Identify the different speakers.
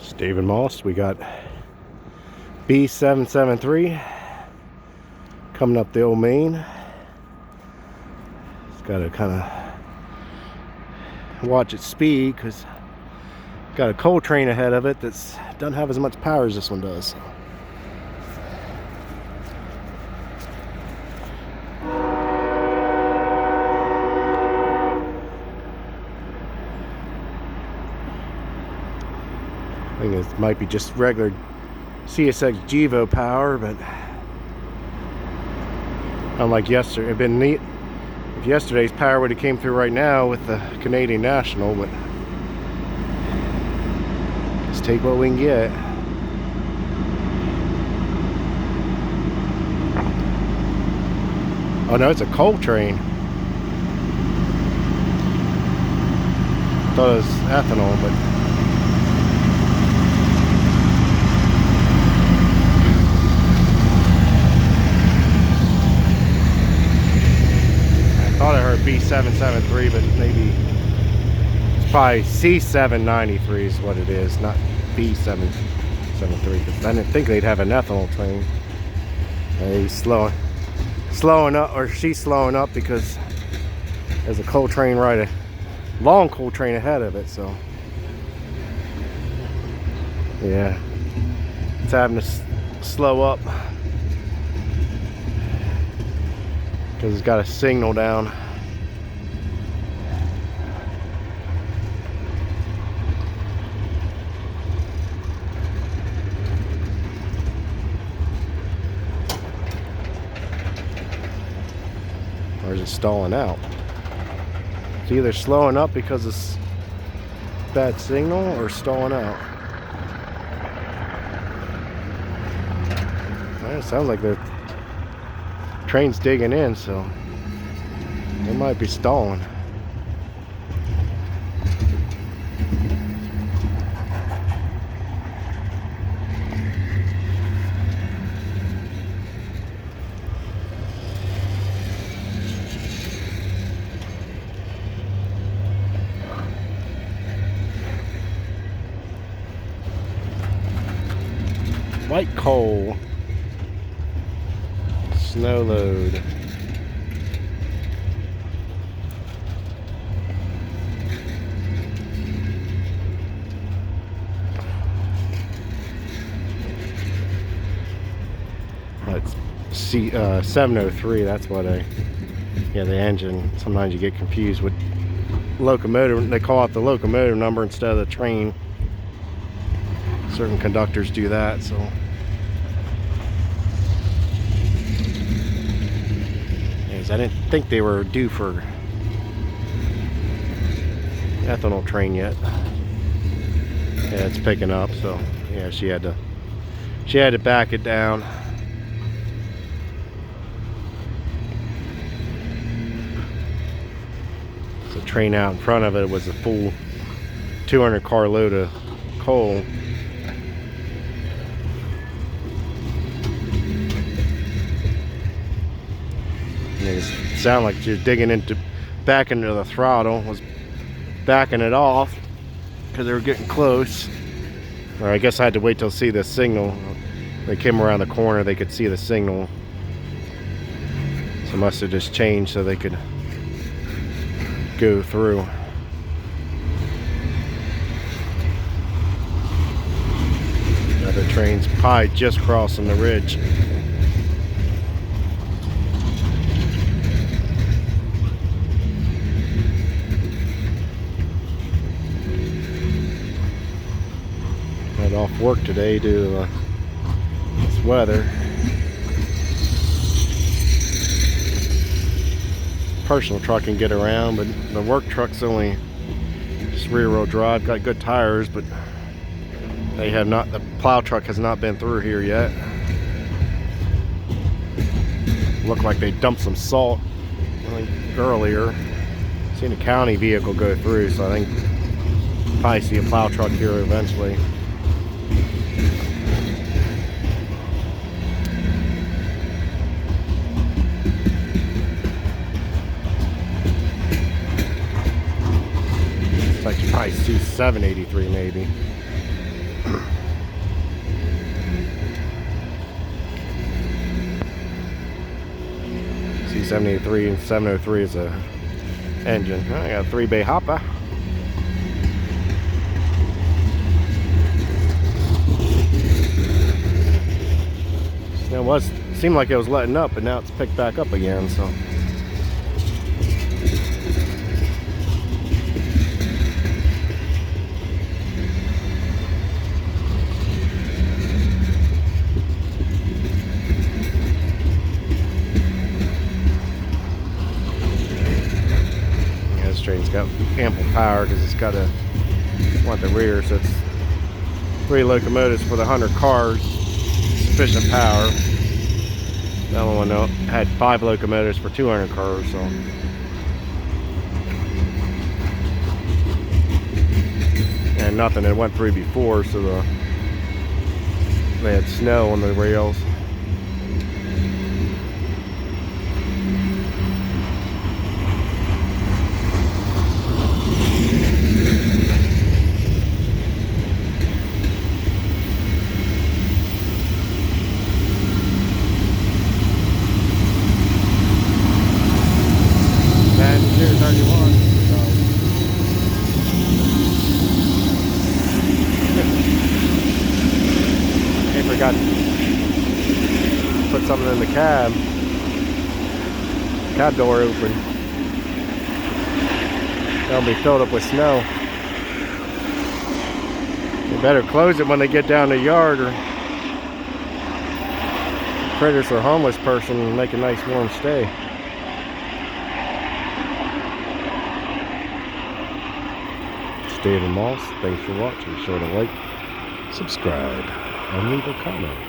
Speaker 1: It's David Moss. We got B773 coming up the old main. It's got to kind of watch its speed because got a coal train ahead of it that's doesn't have as much power as this one does. I think it might be just regular CSX Gevo power, but unlike yesterday, it'd been neat if yesterday's power would have came through right now with the Canadian National, but let's take what we can get. Oh no, it's a coal train. Thought it was ethanol, but I thought I heard B773, but maybe it's probably C793 is what it is, not B773, because I didn't think they'd have an ethanol train. He's slowing up, or she's slowing up because there's a coal train a long coal train ahead of it, so yeah, it's having to slow up because it's got a signal down. Or is it stalling out? It's either slowing up because it's bad signal or stalling out. Well, it sounds like the train's digging in, so it might be stalling. White coal, snow load. That's C703. That's what yeah, the engine. Sometimes you get confused with locomotive. They call out the locomotive number instead of the train. Certain conductors do that, so. I didn't think they were due for ethanol train yet. Yeah, it's picking up, so yeah, she had to back it down. The train out in front of it was a full 200 car load of coal. It sounded like she was digging back into the throttle, was backing it off because they were getting close. Or I guess I had to wait till see the signal. They came around the corner, they could see the signal. So must have just changed so they could go through. The other train's probably just crossing the ridge. Off work today due to this weather. Personal truck can get around, but the work truck's only just rear-wheel drive. Got good tires, but they have not. The plow truck has not been through here yet. Looked like they dumped some salt earlier. Seen a county vehicle go through, so I think probably see a plow truck here eventually. It's like you probably see 783 maybe. C73 and 703 is a engine. I got a 3-bay hopper. It seemed like it was letting up, but now it's picked back up again. So. This train's got ample power because it's got the rear, so it's 3 locomotives for the 100 cars, sufficient power. The other one had 5 locomotives for 200 cars, so. And nothing had went through before, so they had snow on the rails. Forgot to put something in the cab door open. That'll be filled up with snow. You better close it when they get down the yard, or critters or homeless person and make a nice warm stay. It's David Moss. Thanks for watching. Be sure to like, subscribe, and leave a comment.